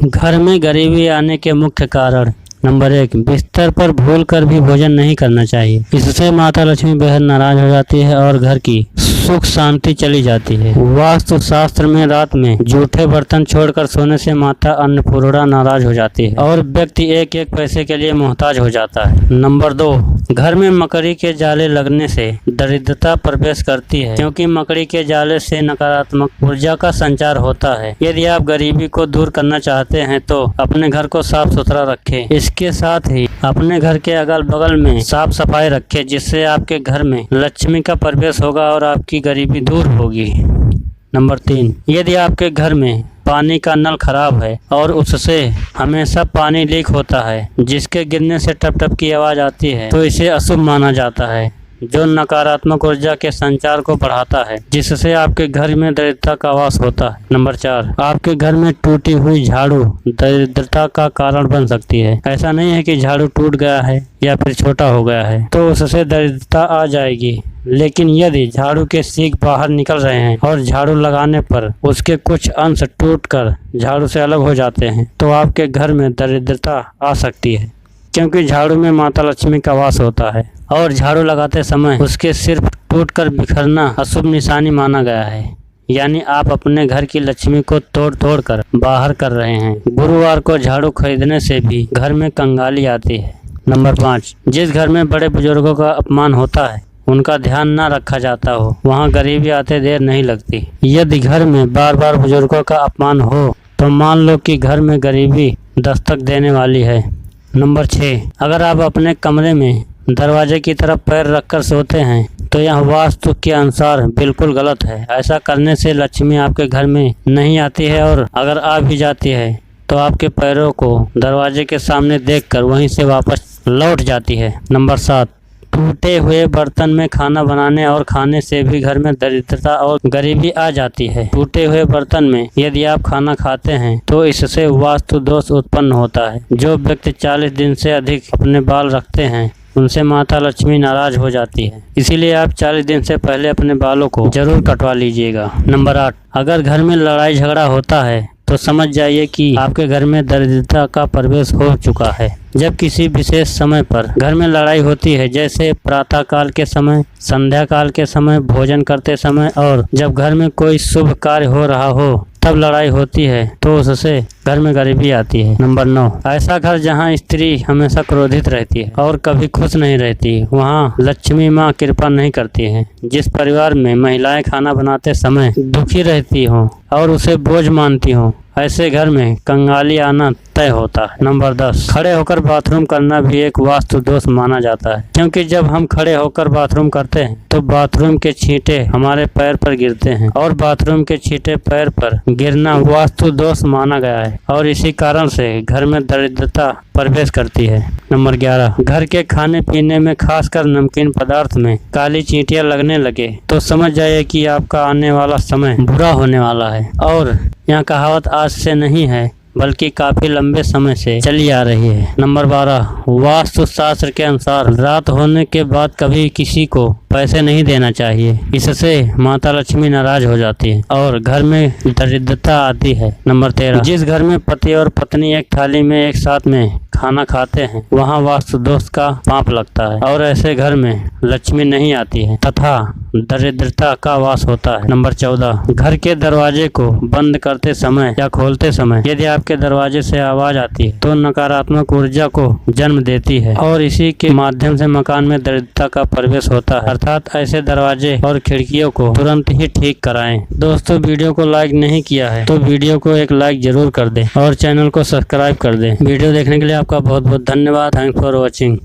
घर में गरीबी आने के मुख्य कारण। नंबर 1, बिस्तर पर भूलकर भी भोजन नहीं करना चाहिए। इससे माता लक्ष्मी बेहद नाराज हो जाती है और घर की सुख शांति चली जाती है। वास्तु शास्त्र में रात में जूठे बर्तन छोड़कर सोने से माता अन्नपूर्णा नाराज हो जाती है और व्यक्ति एक एक पैसे के लिए मोहताज हो जाता है। नंबर 2, घर में मकड़ी के जाले लगने से दरिद्रता प्रवेश करती है, क्योंकि मकड़ी के जाले से नकारात्मक ऊर्जा का संचार होता है। यदि आप गरीबी को दूर करना चाहते हैं तो अपने घर को साफ सुथरा रखें। इसके साथ ही अपने घर के अगल बगल में साफ सफाई रखें, जिससे आपके घर में लक्ष्मी का प्रवेश होगा और आपकी गरीबी दूर होगी। नंबर 3, यदि आपके घर में पानी का नल खराब है और उससे हमेशा पानी लीक होता है, जिसके गिरने से टप टप की आवाज आती है, तो इसे अशुभ माना जाता है, जो नकारात्मक ऊर्जा के संचार को बढ़ाता है, जिससे आपके घर में दरिद्रता का वास होता है। नंबर 4, आपके घर में टूटी हुई झाड़ू दरिद्रता का कारण बन सकती है। ऐसा नहीं है कि झाड़ू टूट गया है या फिर छोटा हो गया है तो उससे दरिद्रता आ जाएगी, लेकिन यदि झाड़ू के सीख बाहर निकल रहे हैं और झाड़ू लगाने पर उसके कुछ अंश टूटकर झाड़ू से अलग हो जाते हैं तो आपके घर में दरिद्रता आ सकती है, क्योंकि झाड़ू में माता लक्ष्मी का वास होता है और झाड़ू लगाते समय उसके सिर्फ टूटकर बिखरना अशुभ निशानी माना गया है, यानी आप अपने घर की लक्ष्मी को तोड़ कर बाहर कर रहे हैं। गुरुवार को झाड़ू खरीदने से भी घर में कंगाली आती है। नंबर 5, जिस घर में बड़े बुजुर्गों का अपमान होता है, उनका ध्यान न रखा जाता हो, वहाँ गरीबी आते देर नहीं लगती। यदि घर में बार बार बुजुर्गों का अपमान हो तो मान लो कि घर में गरीबी दस्तक देने वाली है। नंबर 6, अगर आप अपने कमरे में दरवाजे की तरफ पैर रखकर सोते हैं तो यह वास्तु के अनुसार बिल्कुल गलत है। ऐसा करने से लक्ष्मी आपके घर में नहीं आती है और अगर आ भी जाती है तो आपके पैरों को दरवाजे के सामने देखकर वहीं से वापस लौट जाती है। नंबर 7, टूटे हुए बर्तन में खाना बनाने और खाने से भी घर में दरिद्रता और गरीबी आ जाती है। टूटे हुए बर्तन में यदि आप खाना खाते हैं तो इससे वास्तु दोष उत्पन्न होता है। जो व्यक्ति 40 दिन से अधिक अपने बाल रखते हैं उनसे माता लक्ष्मी नाराज हो जाती है, इसीलिए आप 40 दिन से पहले अपने बालों को जरूर कटवा लीजिएगा। नंबर 8, अगर घर में लड़ाई झगड़ा होता है तो समझ जाइए कि आपके घर में दरिद्रता का प्रवेश हो चुका है। जब किसी विशेष समय पर घर में लड़ाई होती है, जैसे प्रातः काल के समय, संध्या काल के समय, भोजन करते समय और जब घर में कोई शुभ कार्य हो रहा हो तब लड़ाई होती है तो उससे घर में गरीबी आती है। नंबर 9, ऐसा घर जहां स्त्री हमेशा क्रोधित रहती है और कभी खुश नहीं रहती, वहां लक्ष्मी माँ कृपा नहीं करती है। जिस परिवार में महिलाएं खाना बनाते समय दुखी रहती हों और उसे बोझ मानती हों, ऐसे घर में कंगाली आना तय होता है। नंबर 10, खड़े होकर बाथरूम करना भी एक वास्तु दोष माना जाता है, क्योंकि जब हम खड़े होकर बाथरूम करते हैं तो बाथरूम के छींटे हमारे पैर पर गिरते हैं और बाथरूम के छींटे पैर पर गिरना वास्तु दोष माना गया है और इसी कारण से घर में दरिद्रता प्रवेश करती है। नंबर 11, घर के खाने पीने में खासकर नमकीन पदार्थ में काली चींटियां लगने लगे तो समझ जाइए कि आपका आने वाला समय बुरा होने वाला है। और यह कहावत आज से नहीं है बल्कि काफी लंबे समय से चली आ रही है। नंबर 12, वास्तु शास्त्र के अनुसार रात होने के बाद कभी किसी को पैसे नहीं देना चाहिए, इससे माता लक्ष्मी नाराज हो जाती है और घर में दरिद्रता आती है। नंबर 13, जिस घर में पति और पत्नी एक थाली में एक साथ में खाना खाते हैं वहाँ वास्तु दोष का पाप लगता है और ऐसे घर में लक्ष्मी नहीं आती है तथा दरिद्रता का वास होता है। नंबर 14, घर के दरवाजे को बंद करते समय या खोलते समय यदि आपके दरवाजे से आवाज आती है तो नकारात्मक ऊर्जा को जन्म देती है और इसी के माध्यम से मकान में दरिद्रता का प्रवेश होता है। अर्थात ऐसे दरवाजे और खिड़कियों को तुरंत ही ठीक कराएं। दोस्तों, वीडियो को लाइक नहीं किया है तो वीडियो को एक लाइक जरूर कर दें और चैनल को सब्सक्राइब कर दें। वीडियो देखने के लिए आपका बहुत बहुत धन्यवाद। Thanks for watching.